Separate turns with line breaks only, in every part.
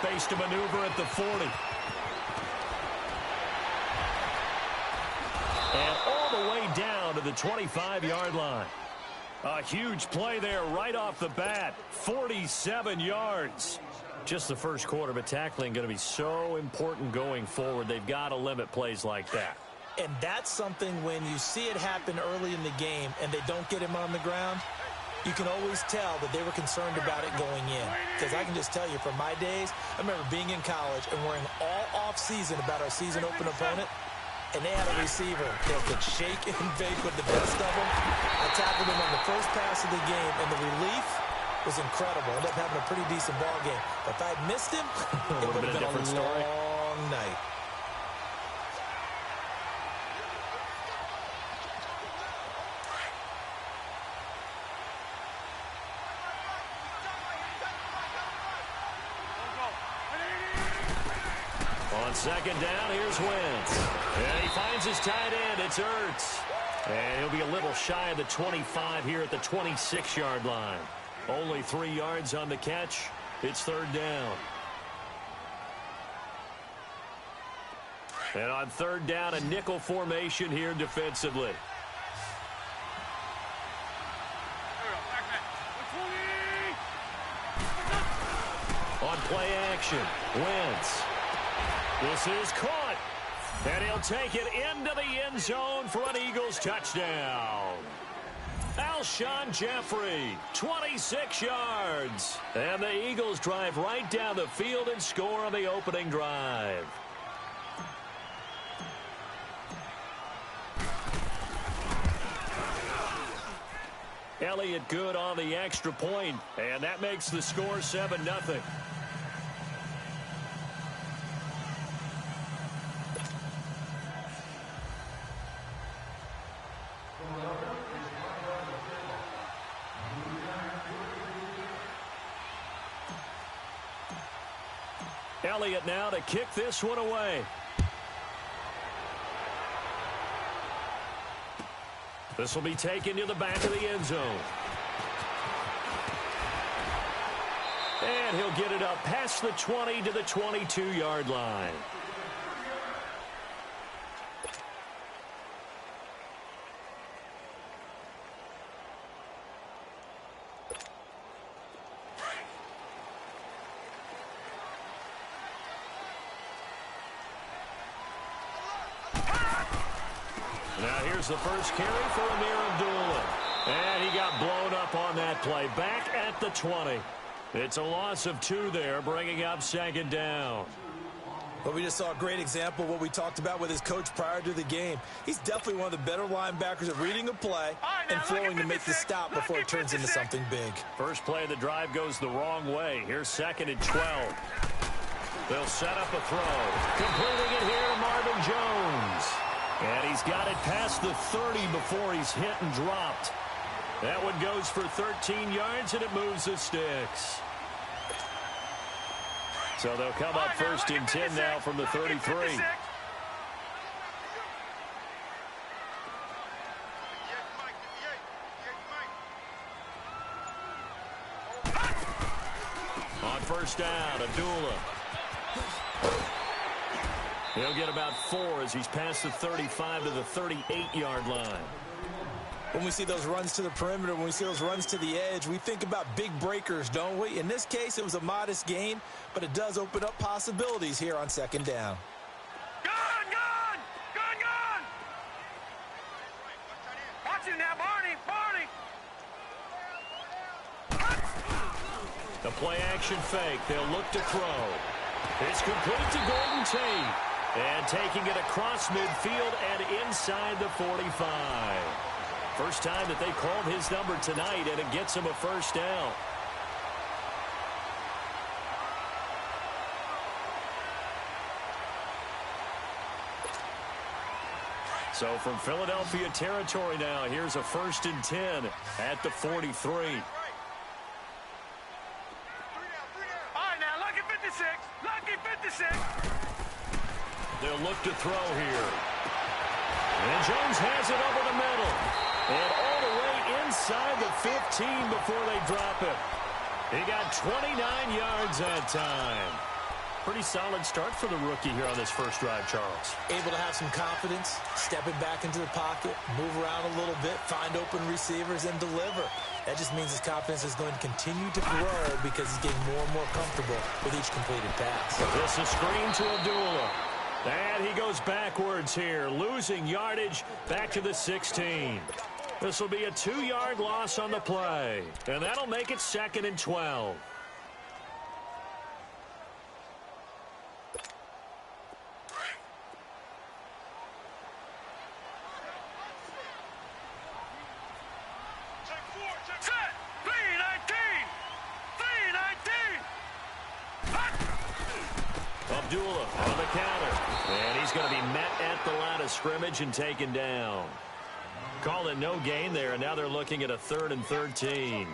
space to maneuver at the 40. And all the way down to the 25-yard line. A huge play there right off the bat. 47 yards. Just the first quarter, but tackling going to be so important going forward. They've got to limit plays like that.
And that's something when you see it happen early in the game and they don't get him on the ground, you can always tell that they were concerned about it going in. Because I can just tell you from my days, I remember being in college and worrying all off-season about our season open opponent. And they had a receiver that could shake and bake with the best of them. I tackled him on the first pass of the game, and the relief was incredible. Ended up having a pretty decent ball game. But if I had missed him, it would have been a long night.
On second down, here's Wentz. And he finds his tight end. It's Ertz. And he'll be a little shy of the 25 here at the 26-yard line. Only 3 yards on the catch. It's third down. And on third down, a nickel formation here defensively. On play action, Wentz. This is caught. And he'll take it into the end zone for an Eagles touchdown. Alshon Jeffrey, 26 yards. And the Eagles drive right down the field and score on the opening drive. Elliott good on the extra point, and that makes the score 7-0. Elliott now to kick this one away. This will be taken to the back of the end zone. And he'll get it up past the 20 to the 22-yard line. The first carry for Amir Abdullah. And he got blown up on that play. Back at the 20. It's a loss of 2 there, bringing up second down.
But we just saw a great example of what we talked about with his coach prior to the game. He's definitely one of the better linebackers at reading a play and flowing to make the stop before it turns into something big.
First play of the drive goes the wrong way. Here's second and 12. They'll set up a throw. Completing it here to Marvin Jones. And he's got it past the 30 before he's hit and dropped. That one goes for 13 yards, and it moves the sticks. So they'll come up first and 10 now from the 33. On first down, Abdullah. He'll get about 4 as he's past the 35 to the 38-yard line.
When we see those runs to the perimeter, when we see those runs to the edge, we think about big breakers, don't we? In this case, it was a modest gain, but it does open up possibilities here on second down.
Gone! Watch him now, Barney!
The play-action fake. They'll look to throw. It's complete to Golden Tate. And taking it across midfield and inside the 45. First time that they called his number tonight, and it gets him a first down. So from Philadelphia territory now, here's a first and 10 at the 43.
All right, now, lucky 56. Lucky 56.
They'll look to throw here. And Jones has it over the middle. And all the way inside the 15 before they drop it. He got 29 yards that time. Pretty solid start for the rookie here on this first drive, Charles.
Able to have some confidence, stepping back into the pocket, move around a little bit, find open receivers, and deliver. That just means his confidence is going to continue to grow because he's getting more and more comfortable with each completed pass.
This is screen to Abdullah. And he goes backwards here, losing yardage back to the 16. This will be a 2-yard loss on the play, and that'll make it 2nd and 12. Abdullah on the counter. And he's going to be met at the line of scrimmage and taken down. Calling no gain there, and now they're looking at a 3rd and 13.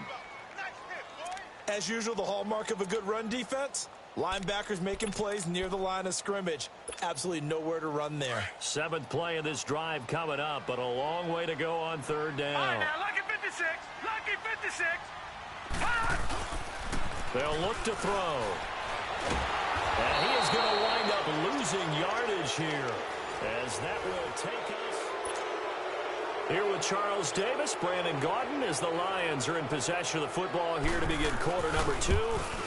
As usual, the hallmark of a good run defense, linebackers making plays near the line of scrimmage. Absolutely nowhere to run there.
7th play of this drive coming up, but a long way to go on 3rd down.
All right, now, lucky 56. Lucky 56.
They'll look to throw. And he is going to wind up losing yardage here, as that will take us. Here with Charles Davis, Brandon Gaudin, as the Lions are in possession of the football here to begin quarter number 2.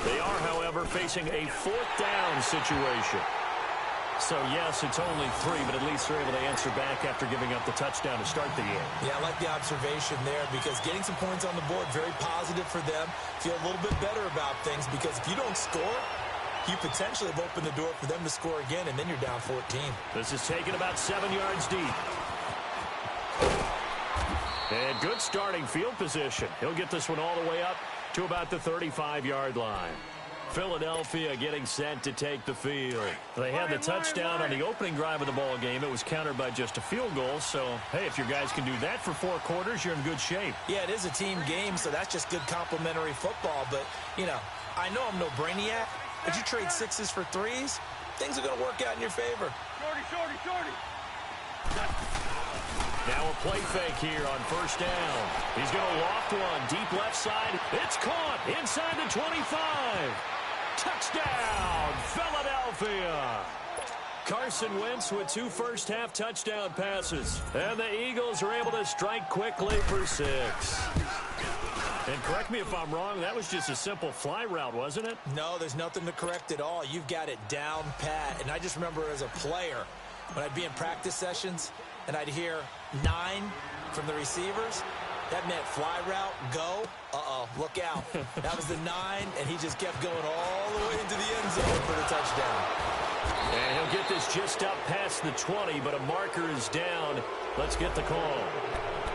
They are, however, facing a 4th down situation. So, yes, it's only 3, but at least they're able to answer back after giving up the touchdown to start the game.
Yeah, I like the observation there because getting some points on the board, very positive for them. Feel a little bit better about things because if you don't score, you potentially have opened the door for them to score again, and then you're down 14.
This is taken about 7 yards deep. And good starting field position. He'll get this one all the way up to about the 35-yard line. Philadelphia getting set to take the field. They had the touchdown on the opening drive of the ball game. It was countered by just a field goal. So, hey, if your guys can do that for 4 quarters, you're in good shape.
Yeah, it is a team game, so that's just good complementary football. But, you know, I know I'm no brainiac, but you trade 6s for 3s, things are going to work out in your favor.
Shorty.
Now a play fake here on 1st down. He's going to loft one deep left side. It's caught inside the 25. Touchdown, Philadelphia. Carson Wentz with 2 first-half touchdown passes. And the Eagles are able to strike quickly for 6. And correct me if I'm wrong, that was just a simple fly route, wasn't it?
No, there's nothing to correct at all. You've got it down pat. And I just remember as a player, when I'd be in practice sessions, and I'd hear 9 from the receivers, that meant fly route, go. Uh-oh, look out. That was the 9, and he just kept going all the way into the end zone for the touchdown.
And he'll get this just up past the 20, but a marker is down. Let's get the call.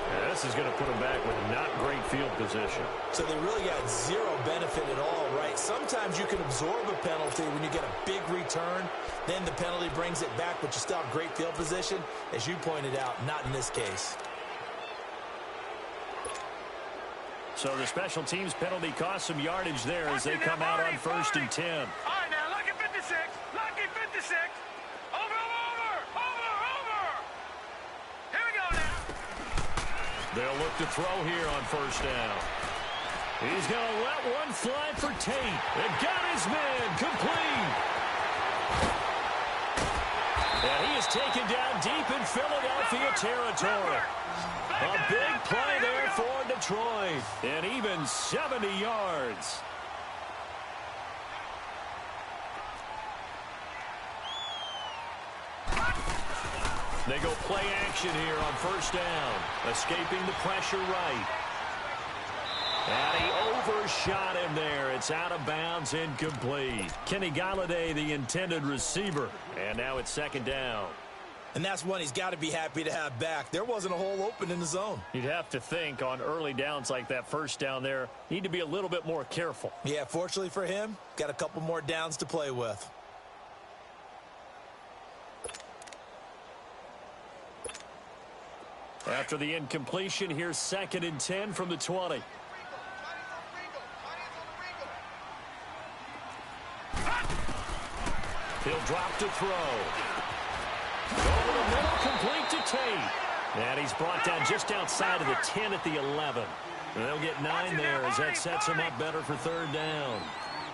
And this is going to put him back with not great field position.
So they really got 0 benefit at all, right? Sometimes you can absorb a penalty when you get a big return. Then the penalty brings it back, but you still have great field position. As you pointed out, not in this case.
So the special teams penalty cost some yardage there as they come out on 1st and 10.
All right, now, lucky 56. Lucky 56. Over. Here we go now.
They'll look to throw here on 1st down. He's going to let one fly for Tate. And got his man complete. And he is taken down deep in Philadelphia territory. A big play there for Detroit. And even 70 yards. They go play action here on 1st down. Escaping the pressure right. And he overshot him there. It's out of bounds, incomplete. Kenny Galladay, the intended receiver. And now it's 2nd down.
And that's one he's got to be happy to have back. There wasn't a hole open in the zone.
You'd have to think on early downs like that 1st down there, need to be a little bit more careful.
Yeah, fortunately for him, got a couple more downs to play with.
After the incompletion, here's 2nd and 10 from the 20. He'll drop to throw. Over the middle, complete to Tate. And he's brought down just outside of the 10 at the 11. And they'll get 9 there as that sets him up better for 3rd down.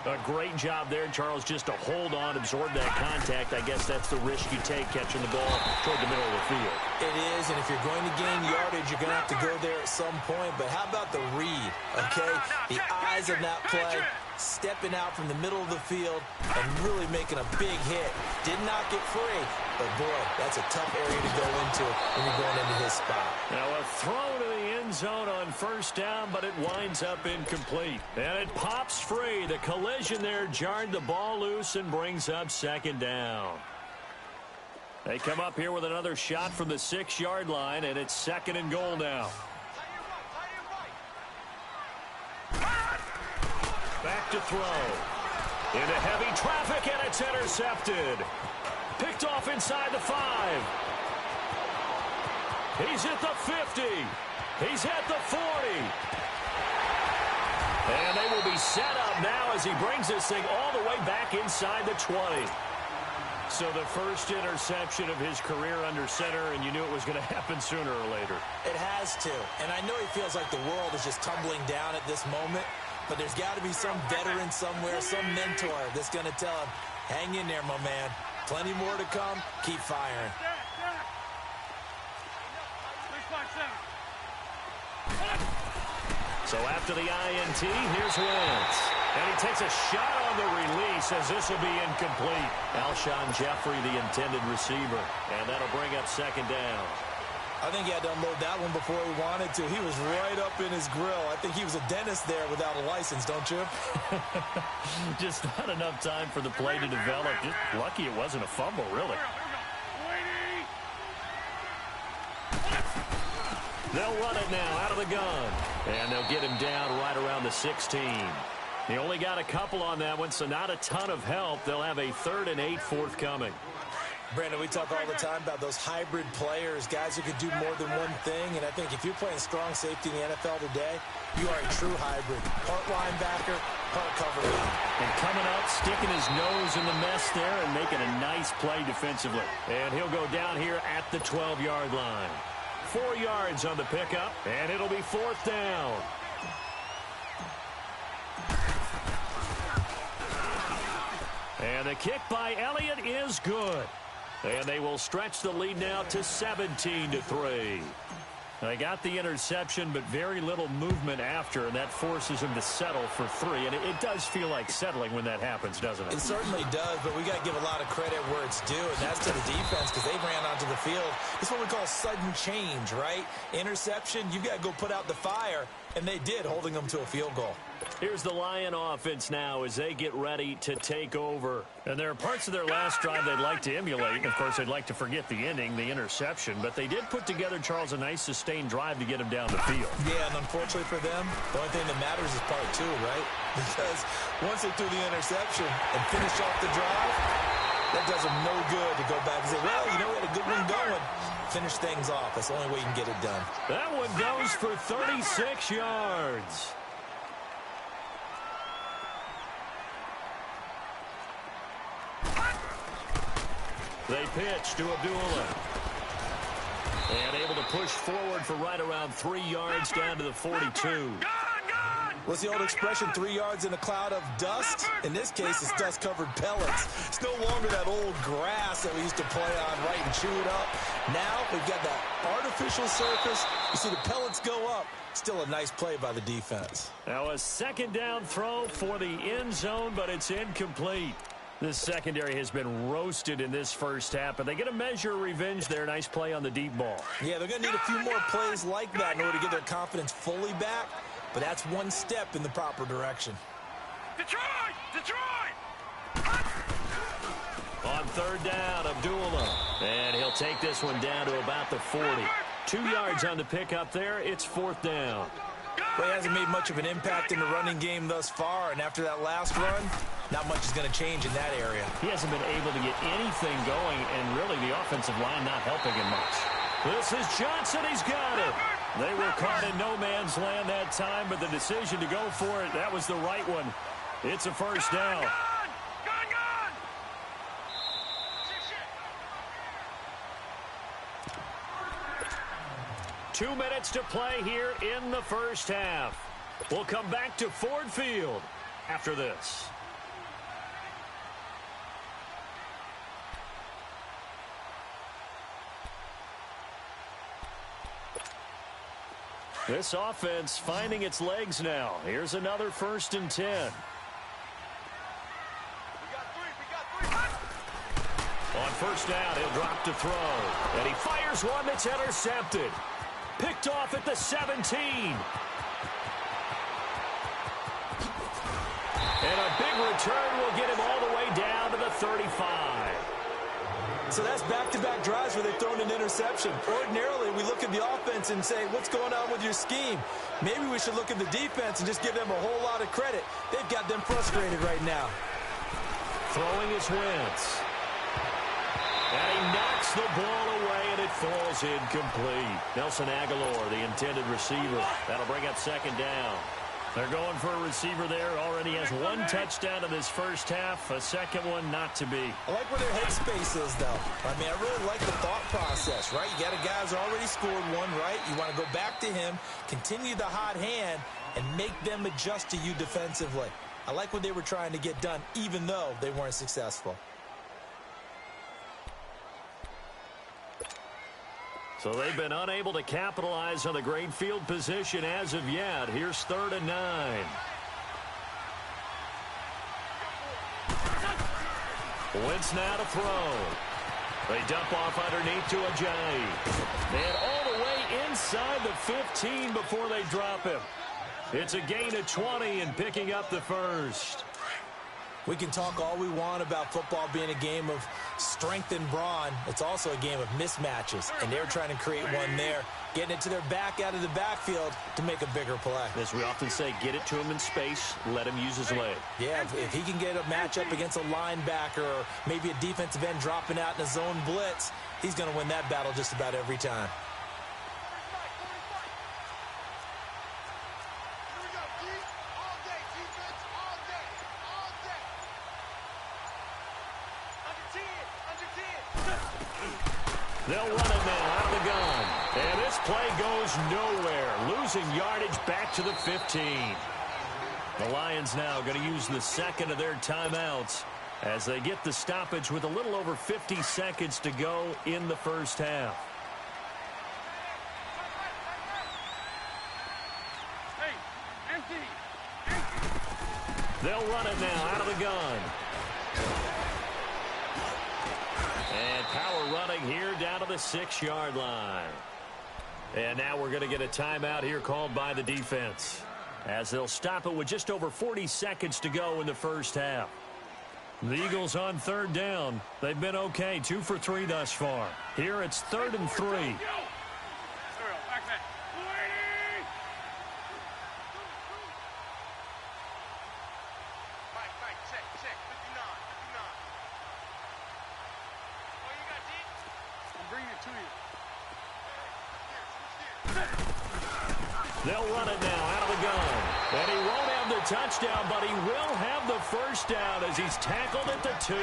A great job there, Charles, just to hold on, absorb that contact. I guess that's the risk you take catching the ball toward the middle of the field.
It is, and if you're going to gain yardage, you're going to have to go there at some point. But how about the read, okay? The eyes of that play, stepping out from the middle of the field and really making a big hit. Did not get free, but, boy, that's a tough area to go into when you're going into his spot.
Now a throw to the end zone on first down, but it winds up incomplete. And it pops free. The collision there jarred the ball loose and brings up second down. They come up here with another shot from the 6-yard line, and it's second and goal now. Back to throw. Into heavy traffic, and it's intercepted. Picked off inside the 5. He's at the 50. He's at the 40. And they will be set up now as he brings this thing all the way back inside the 20. So the first interception of his career under center, and you knew it was going to happen sooner or later.
It has to. And I know he feels like the world is just tumbling down at this moment, but there's got to be some veteran somewhere, some mentor that's going to tell him, hang in there, my man. Plenty more to come. Keep firing.
So after the INT, here's Wentz. And he takes a shot on the release as this will be incomplete. Alshon Jeffrey, the intended receiver. And that'll bring up second down.
I think he had to unload that one before he wanted to. He was right up in his grill. I think he was a dentist there without a license, don't you?
Just not enough time for the play to develop. Just lucky it wasn't a fumble, really. They'll run it now out of the gun. And they'll get him down right around the 16. He only got a couple on that one, so not a ton of help. They'll have a 3rd and 8 forthcoming.
Brandon, we talk all the time about those hybrid players, guys who can do more than one thing. And I think if you're playing strong safety in the NFL today, you are a true hybrid. Part linebacker, part cover guy.
And coming up, sticking his nose in the mess there and making a nice play defensively. And he'll go down here at the 12-yard line. 4 yards on the pickup, and it'll be 4th down. And the kick by Elliott is good. And they will stretch the lead now to 17-3. They got the interception, but very little movement after, and that forces him to settle for 3. And it does feel like settling when that happens, doesn't it?
It certainly does, but we got to give a lot of credit where it's due, and that's to the defense because they ran onto the field. It's what we call sudden change, right? Interception, you got to go put out the fire, and they did, holding them to a field goal.
Here's the Lion offense now as they get ready to take over. And there are parts of their last drive they'd like to emulate. And, of course, they'd like to forget the ending, the interception. But they did put together, Charles, a nice sustained drive to get him down the field.
Yeah, and unfortunately for them, the only thing that matters is part 2, right? Because once they threw the interception and finished off the drive, that does them no good to go back and say, well, you know, we had a good one going. Finish things off. That's the only way you can get it done.
That one goes for 36 yards. They pitch to Abdullah. And able to push forward for right around 3 yards down to the 42.
What's the old expression, 3 yards in a cloud of dust? In this case, it's dust-covered pellets. It's no longer that old grass that we used to play on, right, and chew it up. Now we've got that artificial surface. You see the pellets go up. Still a nice play by the defense.
Now a second down throw for the end zone, but it's incomplete. This secondary has been roasted in this first half, but they get a measure of revenge there. Nice play on the deep ball.
Yeah, they're going to need a few more plays like that in order to get their confidence fully back, but that's one step in the proper direction.
Detroit! Detroit!
On third down, Abdullah. And he'll take this one down to about the 40. 2 yards on the pickup there. It's 4th down.
Well, he hasn't made much of an impact in the running game thus far, and after that last run, not much is going to change in that area.
He hasn't been able to get anything going, and really the offensive line not helping him much. This is Johnson. He's got it. They were caught in no man's land that time, but the decision to go for it, that was the right one. It's a first down. 2 minutes to play here in the first half. We'll come back to Ford Field after this. This offense finding its legs now. Here's another 1st and 10. On 1st down, he'll drop to throw. And he fires one that's intercepted. Picked off at the 17. And a big return will get him all the way down to the 35.
So that's back-to-back drives where they've thrown an interception. Ordinarily, we look at the offense and say, what's going on with your scheme? Maybe we should look at the defense and just give them a whole lot of credit. They've got them frustrated right now.
Throwing his Wentz. And he knocks the ball away, and it falls incomplete. Nelson Aguilar, the intended receiver. That'll bring up 2nd down. They're going for a receiver there. Already has 1 touchdown in this first half. A second one not to be.
I like where their headspace is, though. I mean, I really like the thought process, right? You got a guy who's already scored one, right? You want to go back to him, continue the hot hand, and make them adjust to you defensively. I like what they were trying to get done, even though they weren't successful.
So they've been unable to capitalize on the great field position as of yet. Here's 3rd and 9. Wentz now to throw. They dump off underneath to Ajayi. And all the way inside the 15 before they drop him. It's a gain of 20 and picking up the 1st.
We can talk all we want about football being a game of strength and brawn. It's also a game of mismatches, and they're trying to create one there, getting it to their back out of the backfield to make a bigger play.
As we often say, get it to him in space, let him use his leg.
Yeah, if he can get a matchup against a linebacker or maybe a defensive end dropping out in a zone blitz, he's going to win that battle just about every time.
They'll run it now out of the gun. And this play goes nowhere. Losing yardage back to the 15. The Lions now going to use the 2nd of their timeouts as they get the stoppage with a little over 50 seconds to go in the first half. They'll run it now out of the gun. And power running here down to the 6-yard line. And now we're going to get a timeout here called by the defense, as they'll stop it with just over 40 seconds to go in the first half. The Eagles on 3rd down. They've been okay, 2 for 3 thus far. Here it's 3rd and 3. They'll run it now out of the gun. And he won't have the touchdown, but he will have the 1st down as he's tackled at the 2.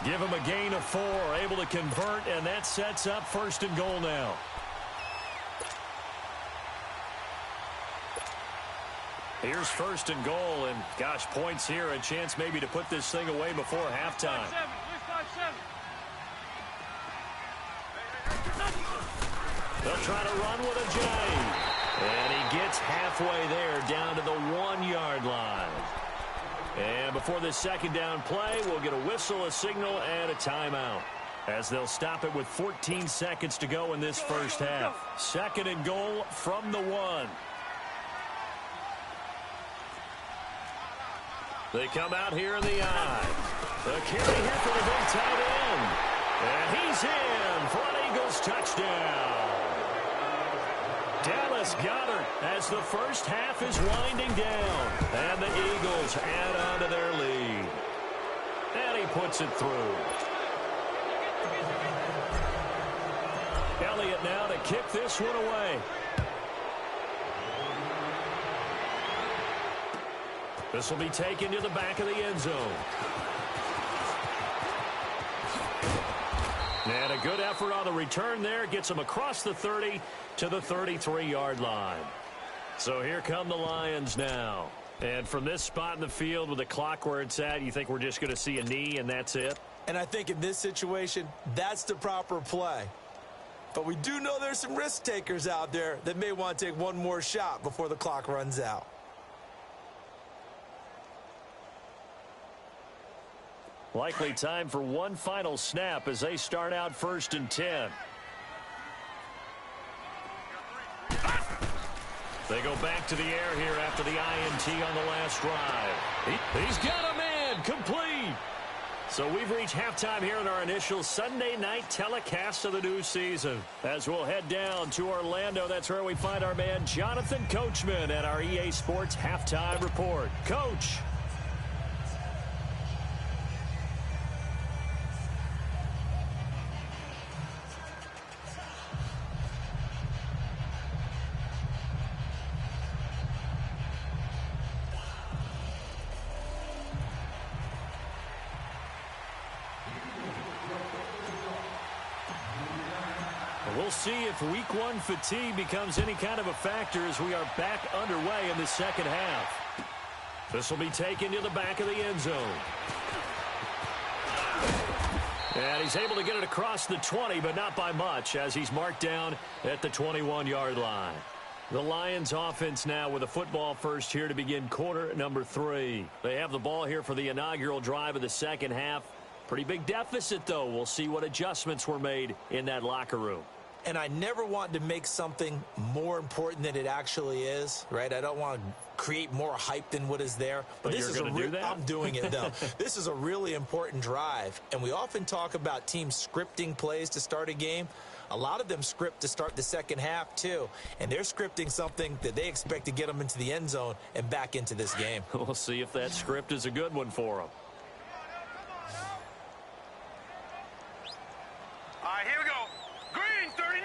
Give him a gain of 4, able to convert, and that sets up 1st and goal now. Here's 1st and goal, and gosh, points here, a chance maybe to put this thing away before halftime. They'll try to run with Ajayi. And he gets halfway there down to the 1-yard line. And before this 2nd down play, we'll get a whistle, a signal, and a timeout, as they'll stop it with 14 seconds to go in this first half. 2nd and goal from the 1. They come out here in the eye. The carry here for the big tight end. And he's in for an Eagles touchdown. Dallas Goedert as the first half is winding down. And the Eagles add on to their lead. And he puts it through. Elliott now to kick this one away. This will be taken to the back of the end zone. And a good effort on the return there. Gets him across the 30 to the 33-yard line. So here come the Lions now. And from this spot in the field with the clock where it's at, you think we're just going to see a knee and that's it?
And I think in this situation, that's the proper play. But we do know there's some risk takers out there that may want to take one more shot before the clock runs out.
Likely time for one final snap as they start out 1st and 10. They go back to the air here after the INT on the last drive. He's got a man complete. So we've reached halftime here in our initial Sunday night telecast of the new season. As we'll head down to Orlando, that's where we find our man Jonathan Coachman at our EA Sports Halftime Report. Coach. We'll see if week one fatigue becomes any kind of a factor as we are back underway in the second half. This will be taken to the back of the end zone. And he's able to get it across the 20, but not by much as he's marked down at the 21-yard line. The Lions offense now with a football first here to begin quarter number 3. They have the ball here for the inaugural drive of the second half. Pretty big deficit, though. We'll see what adjustments were made in that locker room.
And I never want to make something more important than it actually is, right? I don't want to create more hype than what is there.
But this is going to do that?
I'm doing it, though. This is a really important drive. And we often talk about teams scripting plays to start a game. A lot of them script to start the second half, too. And they're scripting something that they expect to get them into the end zone and back into this game.
We'll see if that script is a good one for them.
All right, here we go. Green, 39.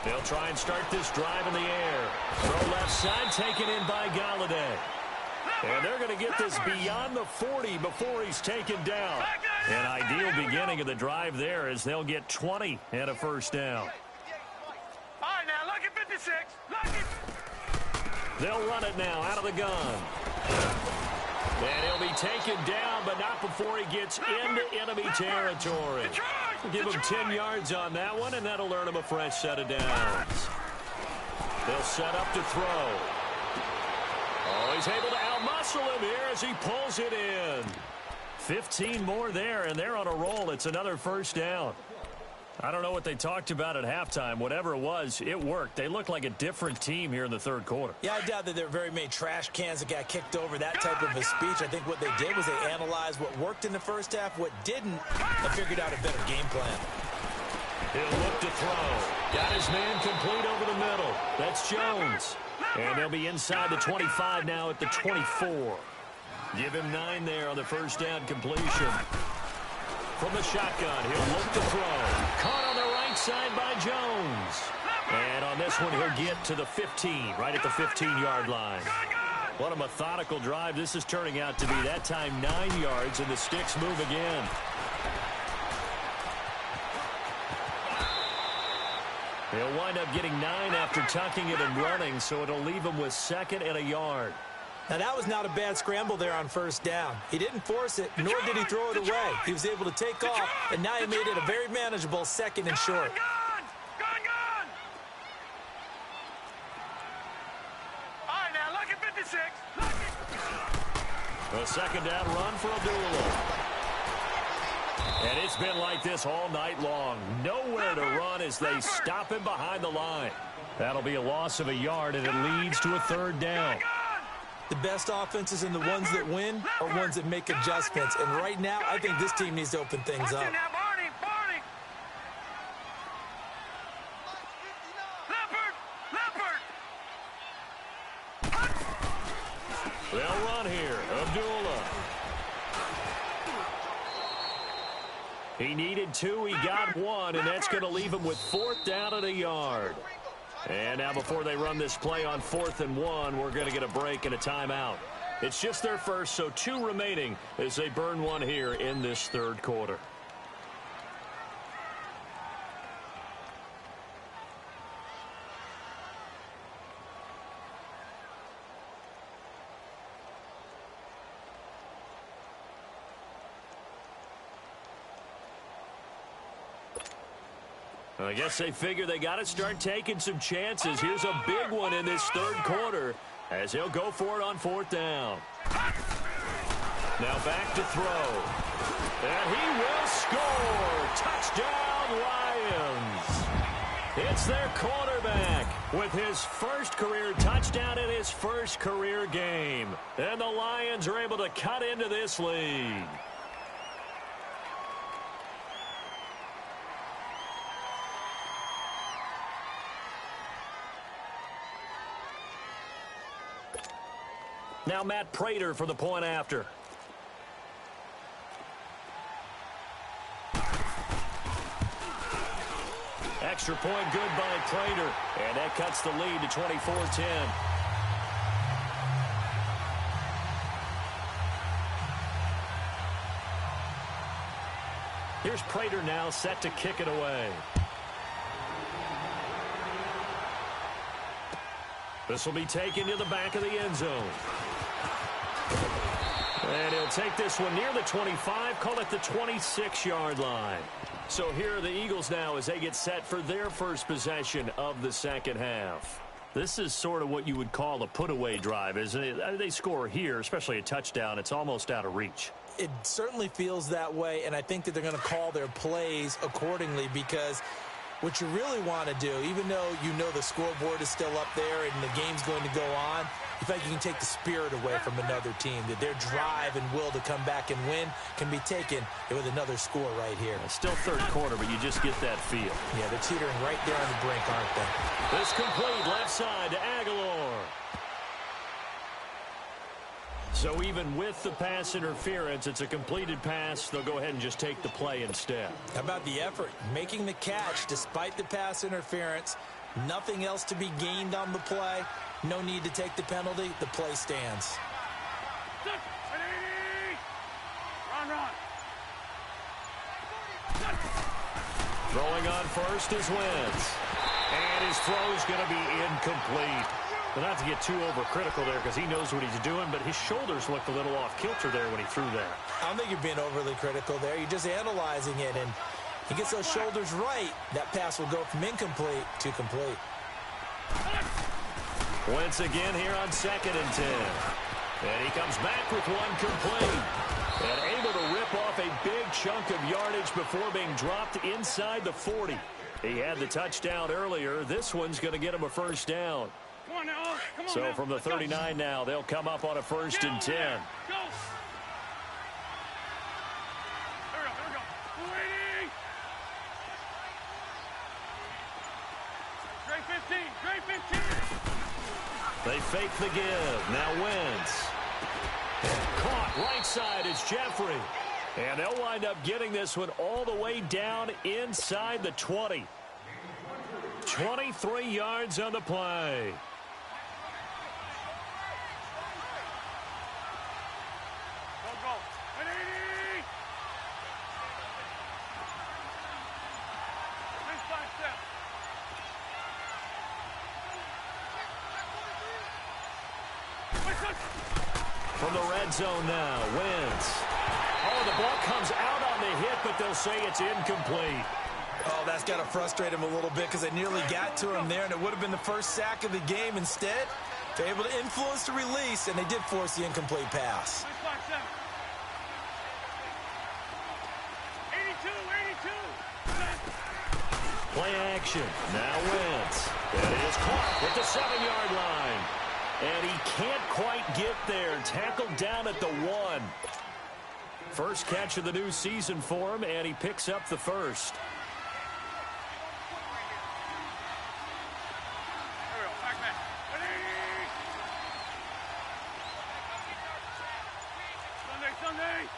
They'll try and start this drive in the air. Throw left side, taken in by Galladay. And they're going to get this beyond the 40 before he's taken down. An ideal beginning of the drive there as they'll get 20 and a first down.
All right, now, lucky 56. Lucky.
They'll run it now out of the gun. And he'll be taken down, but not before he gets into enemy territory. Give him 10 yards on that one, and that'll earn him a fresh set of downs. They'll set up to throw. Oh, he's able to outmuscle him here as he pulls it in. 15 more there, and they're on a roll. It's another first down. I don't know what they talked about at halftime. Whatever it was, it worked. They look like a different team here in the third quarter.
Yeah, I doubt that there are very many trash cans that got kicked over, that type of a speech. I think what they did was they analyzed what worked in the first half, what didn't, and figured out a better game plan.
He'll look to throw. Got his man complete over the middle. That's Jones. And they'll be inside the 25 now at the 24. Give him 9 there on the first down completion. From the shotgun, he'll look to throw. Caught on the right side by Jones. And on this one, he'll get to the 15, right at the 15-yard line. What a methodical drive this is turning out to be. That time 9 yards, and the sticks move again. He'll wind up getting 9 after tucking it and running, so it'll leave him with 2nd and a yard.
Now, that was not a bad scramble there on first down. He didn't force it, nor did he throw it away. He was able to take off, and now he made it a very manageable 2nd and short.
Gone! All right, now, lucky 56.
A second down run for Abdullah. And it's been like this all night long. Nowhere to run as they stop him behind the line. That'll be a loss of a yard, and it leads to a third down.
The best offenses and the ones that win are ones that make adjustments. And right now, I think this team needs to open things up.
Barney. Leopard.
They'll run here. Abdullah. He needed 2. He got 1, and that's going to leave him with 4th down and a yard. And now before they run this play on 4th and 1, we're going to get a break and a timeout. It's just their first, so 2 remaining as they burn 1 here in this third quarter. I guess they figure they got to start taking some chances. Here's a big one in this third quarter as he'll go for it on fourth down. Now back to throw. And he will score. Touchdown, Lions. It's their quarterback with his first career touchdown in his first career game. And the Lions are able to cut into this lead. Now Matt Prater for the point after. Extra point good by Prater. And that cuts the lead to 24-10. Here's Prater now set to kick it away. This will be taken to the back of the end zone. And he'll take this one near the 25, call it the 26-yard line. So here are the Eagles now as they get set for their first possession of the second half. This is sort of what you would call a put-away drive, isn't it? They score here, especially a touchdown. It's almost out of reach.
It certainly feels that way, and I think that they're going to call their plays accordingly because what you really want to do, even though you know the scoreboard is still up there and the game's going to go on, you feel like you can take the spirit away from another team, that their drive and will to come back and win can be taken with another score right here.
It's still third quarter, but you just get that feel.
Yeah, they're teetering right there on the brink, aren't they?
This complete left side to Aguilar. So even with the pass interference, it's a completed pass. They'll go ahead and just take the play instead.
How about the effort? Making the catch despite the pass interference. Nothing else to be gained on the play. No need to take the penalty. The play stands.
Run.
Throwing on first is Wentz. And his throw is going to be incomplete. But not to get too overcritical there because he knows what he's doing, but his shoulders looked a little off kilter there when he threw that.
I don't think you're being overly critical there. You're just analyzing it, and he gets those shoulders right. That pass will go from incomplete to complete.
Wentz again here on 2nd and 10. And he comes back with one complete. And able to rip off a big chunk of yardage before being dropped inside the 40. He had the touchdown earlier. This one's going to get him a first down.
Come on now. Come on
So
now.
from the 39 now, they'll come up on a 1st and 10.
Go. There we go. Waiting. Great 15.
They fake the give. Now Wentz. Caught right side. It's Jeffrey. And they'll wind up getting this one all the way down inside the 20. 23 yards on the play.
Go. 180. Nice 5 steps.
From the red zone now, Wentz. Oh, the ball comes out on the hit, but they'll say it's incomplete.
Oh, that's got to frustrate him a little bit because they nearly got to him there, and it would have been the first sack of the game. Instead, they're able to influence the release, and they did force the incomplete pass.
Nice 5 steps. 82.
Play action. Now Wentz. That is caught at the 7-yard line. And he can't quite get there. Tackled down at the 1. First catch of the new season for him, and he picks up the first.
There we go. Back. 180. Sunday.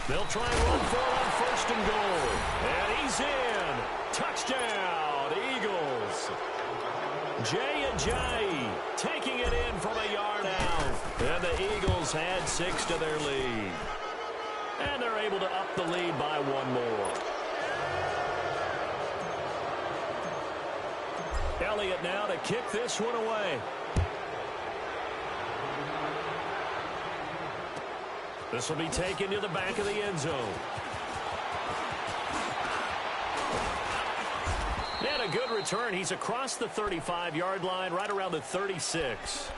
They'll try and run for it on 1st and goal. And he's in. Touchdown, Eagles. Jay Ajayi taking it in from a yard out. And the Eagles had 6 to their lead. And they're able to up the lead by 1 more. Elliott now to kick this one away. This will be taken to the back of the end zone. And a good return. He's across the 35-yard line, right around the 36.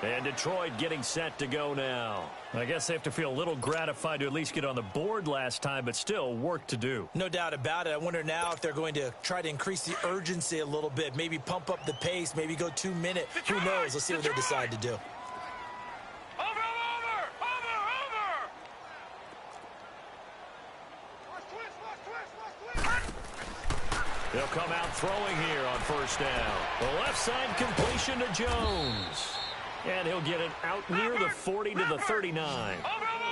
And Detroit getting set to go now. I guess they have to feel a little gratified to at least get on the board last time, but still work to do.
No doubt about it. I wonder now if they're going to try to increase the urgency a little bit, maybe pump up the pace, maybe go 2 minute. Who knows? Let's see what they decide to do.
They'll come out throwing here on first down. The left side completion to Jones. And he'll get it out near the 40 to the 39.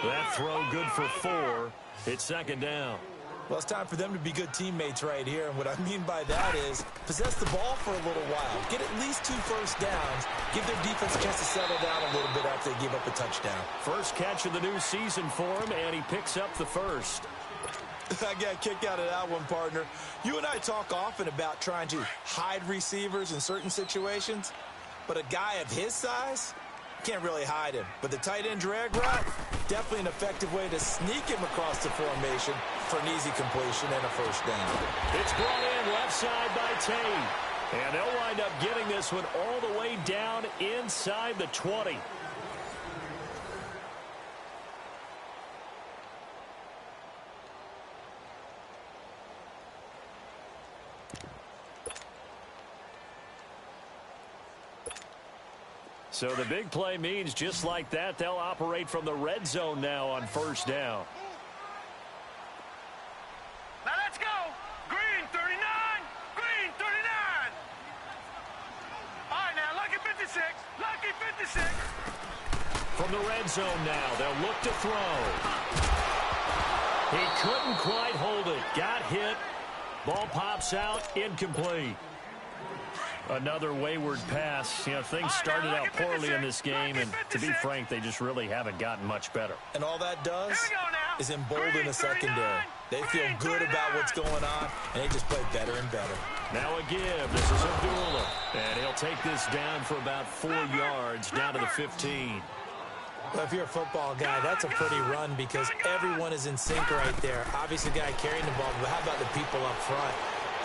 That throw good for 4. It's second down.
Well, it's time for them to be good teammates right here. And what I mean by that is possess the ball for a little while. Get at least 2 first downs. Give their defense a chance to settle down a little bit after they give up a touchdown.
First catch of the new season for him, and he picks up the first.
I got a kick out of that one, partner. You and I talk often about trying to hide receivers in certain situations, but a guy of his size can't really hide him. But the tight end drag route, definitely an effective way to sneak him across the formation for an easy completion and a first down.
It's brought in left side by Tate. And they'll wind up getting this one all the way down inside the 20. So the big play means just like that, they'll operate from the red zone now on first down.
Now let's go. Green 39. Green 39. All right, now, lucky 56. Lucky 56.
From the red zone now, they'll look to throw. He couldn't quite hold it. Got hit. Ball pops out. Incomplete. Another wayward pass. You know, things started out poorly in this game, and to be frank, they just really haven't gotten much better.
And all that does is embolden the secondary. They feel good about what's going on, and they just play better and better.
Now a give. This is Abdullah. And he'll take this down for about 4 yards, down to the 15.
Well, if you're a football guy, that's a pretty run because everyone is in sync right there. Obviously, the guy carrying the ball, but how about the people up front?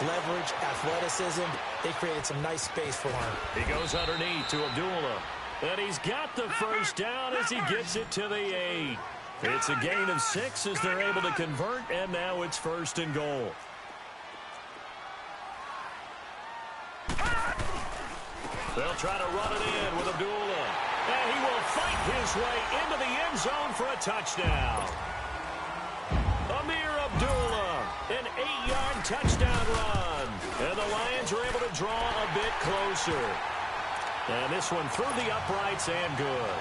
Leverage, athleticism, they created some nice space for him.
He goes underneath to Abdullah. And he's got the first down as he gets it to the 8. It's a gain of 6 as they're able to convert, and now it's first and goal. They'll try to run it in with Abdullah. And he will fight his way into the end zone for a touchdown. Amir Abdullah, an 8-yard touchdown run. And the Lions are able to draw a bit closer. And this one through the uprights and good.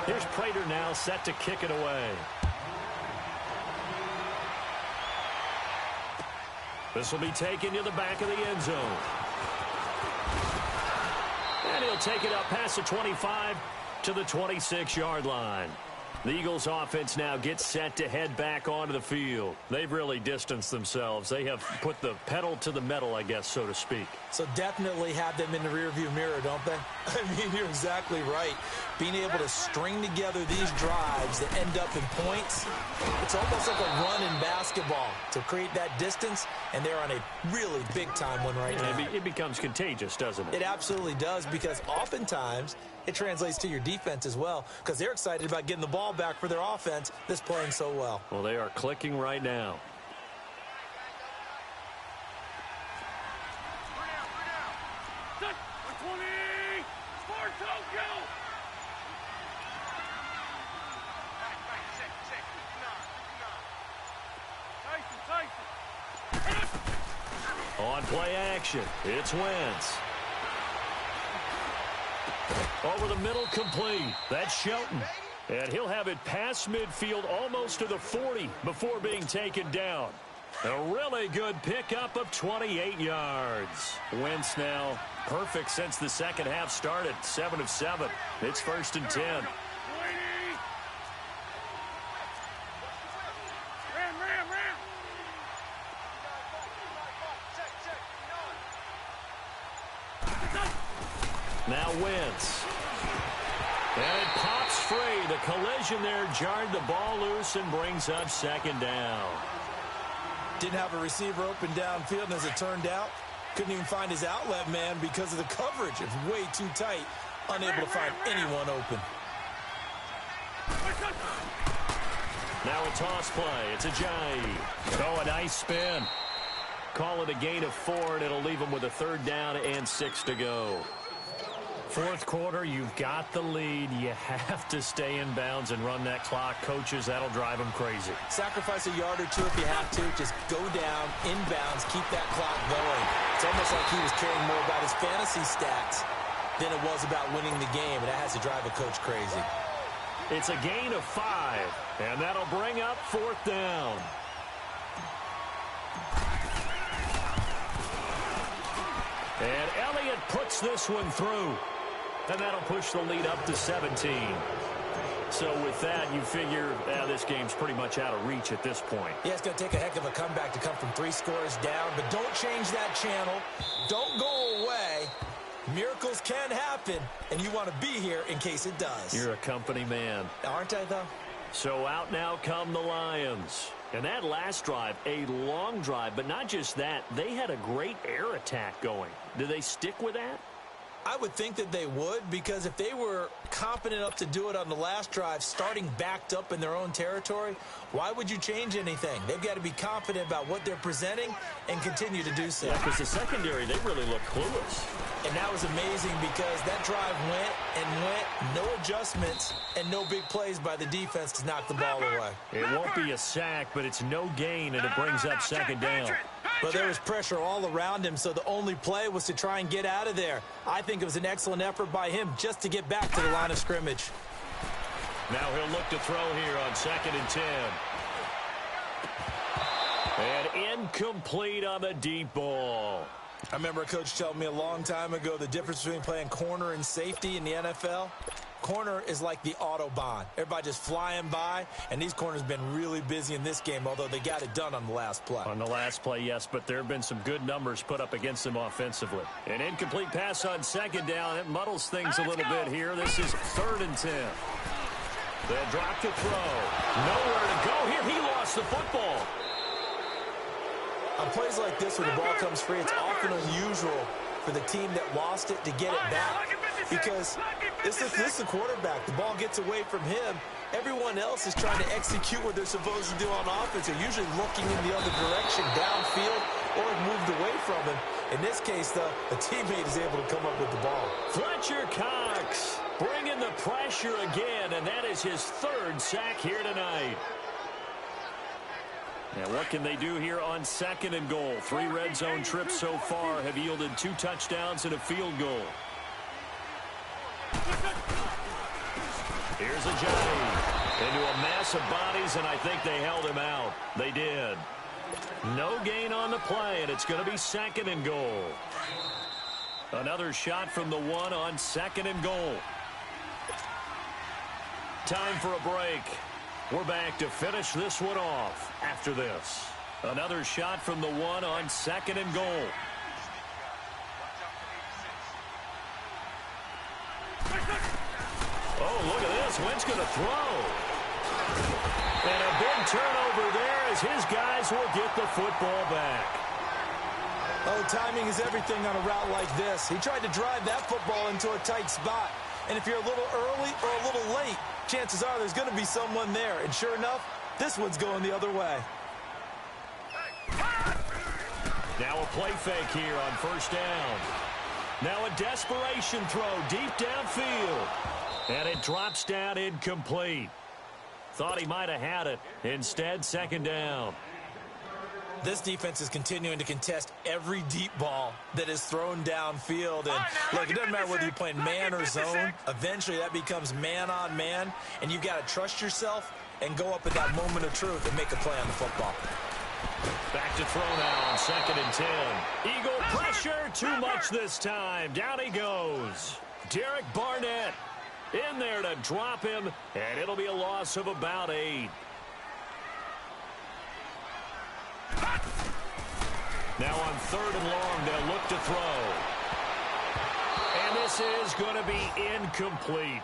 Here's Prater now set to kick it away. This will be taken to the back of the end zone. And he'll take it up past the 25 to the 26-yard line. The Eagles offense now gets set to head back onto the field. They've really distanced themselves. They have put the pedal to the metal, I guess, so to speak.
So definitely have them in the rearview mirror, don't they? I mean, you're exactly right. Being able to string together these drives that end up in points, it's almost like a run in basketball to create that distance, and they're on a really big-time one right now.
It becomes contagious, doesn't it?
It absolutely does, because oftentimes it translates to your defense as well, because they're excited about getting the ball back for their offense that's playing so well.
Well, they are clicking right now. On play action, it's Wentz. Over the middle, complete. That's Shelton. And he'll have it past midfield almost to the 40 before being taken down. A really good pickup of 28 yards. Wentz now perfect since the second half started. 7 of 7. It's first and 10. Now Wentz. And it pops free. The collision there jarred the ball loose and brings up second down.
Didn't have a receiver open downfield, and as it turned out, couldn't even find his outlet man because of the coverage. It's way too tight, unable to find anyone open.
Now a toss play. It's Ajayi. Oh, a nice spin. Call it a gain of 4, and it'll leave them with a third down and 6 to go.
Fourth quarter, you've got the lead. You have to stay in bounds and run that clock. Coaches, that'll drive them crazy.
Sacrifice a yard or two if you have to. Just go down, in bounds, keep that clock going. It's almost like he was caring more about his fantasy stats than it was about winning the game, and that has to drive a coach crazy.
It's a gain of 5, and that'll bring up fourth down. And Elliott puts this one through. And that'll push the lead up to 17. So with that, you figure this game's pretty much out of reach at this point.
Yeah, it's going to take a heck of a comeback to come from 3 scores down. But don't change that channel. Don't go away. Miracles can happen, and you want to be here in case it does.
You're a company man.
Aren't I, though?
So out now come the Lions. And that last drive, a long drive, but not just that. They had a great air attack going. Do they stick with that?
I would think that they would, because if they were competent enough to do it on the last drive, starting backed up in their own territory, why would you change anything? They've got to be confident about what they're presenting and continue to do so.
Yeah, because the secondary, they really look clueless.
And that was amazing because that drive went and went, no adjustments, and no big plays by the defense to knock the ball away.
It won't be a sack, but it's no gain, and it brings up second down.
But there was pressure all around him, so the only play was to try and get out of there. I think it was an excellent effort by him just to get back to the line of scrimmage.
Now he'll look to throw here on 2nd and 10. And incomplete on the deep ball.
I remember a coach telling me a long time ago the difference between playing corner and safety in the NFL. Corner is like the Autobahn. Everybody just flying by, and these corners have been really busy in this game, although they got it done on the last play.
On the last play, yes, but there have been some good numbers put up against them offensively. An incomplete pass on 2nd down. It muddles things a little bit here. This is 3rd and 10. They drop to throw. Nowhere to go here. He lost the football.
On plays like this where the ball comes free, it's often unusual for the team that lost it to get it back, because this is the quarterback. The ball gets away from him. Everyone else is trying to execute what they're supposed to do on offense. They're usually looking in the other direction, downfield, or have moved away from him. In this case, though, a teammate is able to come up with the ball.
Fletcher Cox bringing the pressure again, and that is his 3rd sack here tonight. Now, what can they do here on 2nd and goal? 3 red zone trips so far have yielded 2 touchdowns and a field goal. Here's Ajayi into a mass of bodies, and I think they held him out. They did. No gain on the play, and it's going to be 2nd and goal. Another shot from the 1 on 2nd and goal. Time for a break. We're back to finish this one off after this. Another shot from the 1 on 2nd and goal. Oh, look at this. Wentz going to throw. And a big turnover there as his guys will get the football back.
Oh, timing is everything on a route like this. He tried to drive that football into a tight spot. And if you're a little early or a little late, chances are there's going to be someone there. And sure enough, this one's going the other way.
Now a play fake here on 1st down. Now a desperation throw deep downfield. And it drops down incomplete. Thought he might have had it. Instead, 2nd down.
This defense is continuing to contest every deep ball that is thrown downfield. And look, it doesn't matter whether you're playing man or zone. Eventually, that becomes man on man. And you've got to trust yourself and go up at that moment of truth and make a play on the football.
Back to throw now on 2nd and 10. Eagle pressure, too much this time. Down he goes. Derek Barnett in there to drop him, and it'll be a loss of about 8. Now on 3rd and long, they'll look to throw. And this is going to be incomplete.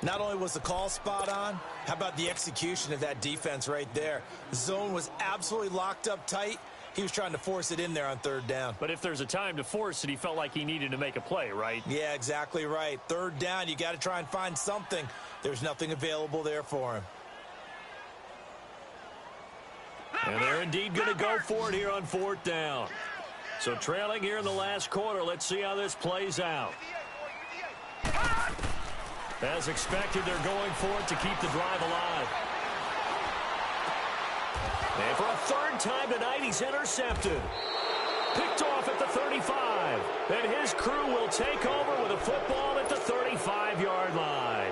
Not only was the call spot on, how about the execution of that defense right there? The zone was absolutely locked up tight. He was trying to force it in there on third down.
But if there's a time to force it, he felt like he needed to make a play, right?
Yeah, exactly right. Third down, you got to try and find something. There's nothing available there for him.
And they're indeed going to go for it here on fourth down. So trailing here in the last quarter, let's see how this plays out. As expected, they're going for it to keep the drive alive. And for a third time tonight, he's intercepted. Picked off at the 35. And his crew will take over with a football at the 35-yard line.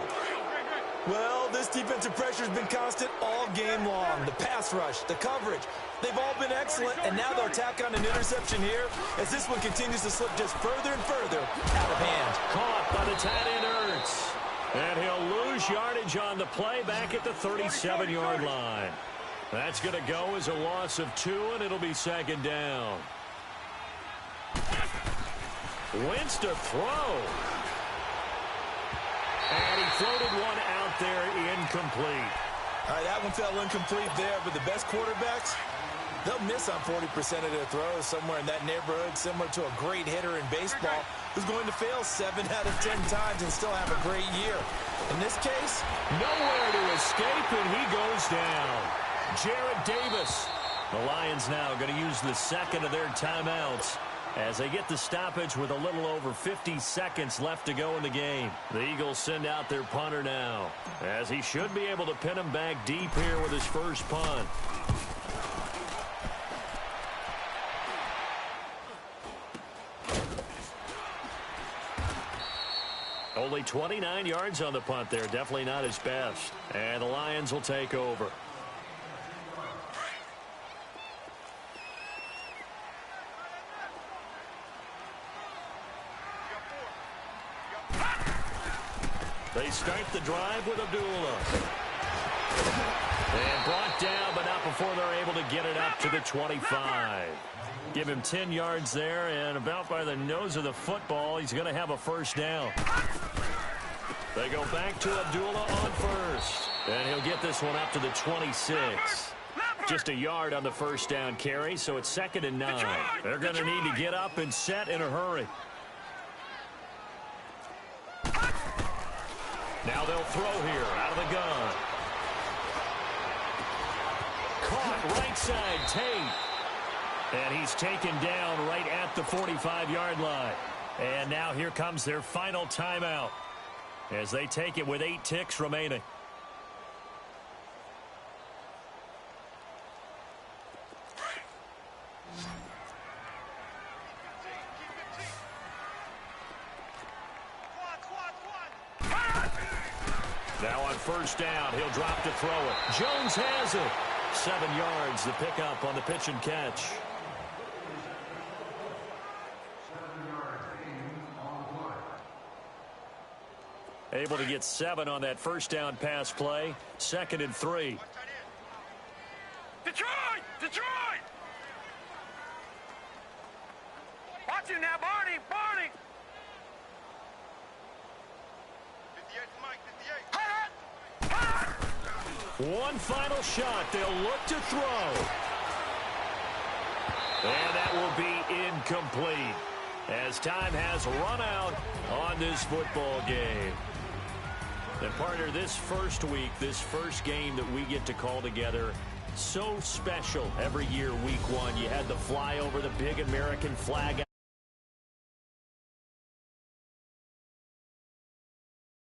Well, this defensive pressure has been constant all game long. The pass rush, the coverage, they've all been excellent, and now they'll tack on an interception here as this one continues to slip just further and further out of hand.
Caught by the tight end Ertz. And he'll lose yardage on the play back at the 37-yard line. That's going to go as a loss of 2, and it'll be second down. Wentz to throw. And he floated one out there incomplete.
All right, that one fell incomplete there, but the best quarterbacks, they'll miss on 40% of their throws, somewhere in that neighborhood, similar to a great hitter in baseball who's going to fail 7 out of 10 times and still have a great year. In this case,
nowhere to escape, and he goes down. Jarrett Davis. The Lions now going to use the second of their timeouts as they get the stoppage with a little over 50 seconds left to go in the game. The Eagles send out their punter now, as he should be able to pin him back deep here with his first punt. Only 29 yards on the punt there. Definitely not his best. And the Lions will take over. They start the drive with Abdullah. And brought down, but not before they're able to get it up to the 25. Give him 10 yards there, and about by the nose of the football, he's going to have a first down. They go back to Abdullah on first. And he'll get this one up to the 26. Just a yard on the first down carry, so it's 2nd and 9. They're going to need to get up and set in a hurry. Now they'll throw here out of the gun. Caught right side, Tate. And he's taken down right at the 45-yard line. And now here comes their final timeout as they take it with 8 ticks remaining. Now on first down, he'll drop to throw it. Jones has it. 7 yards, the pickup on the pitch and catch. Able to get 7 on that first down pass play. 2nd and 3.
Detroit! Detroit! Watch him now, Barney! Barney! 58, Mike, 58.
One final shot. They'll look to throw. And that will be incomplete as time has run out on this football game. And partner, this first week, this first game that we get to call together, so special every year, week 1. You had the fly over the big American flag.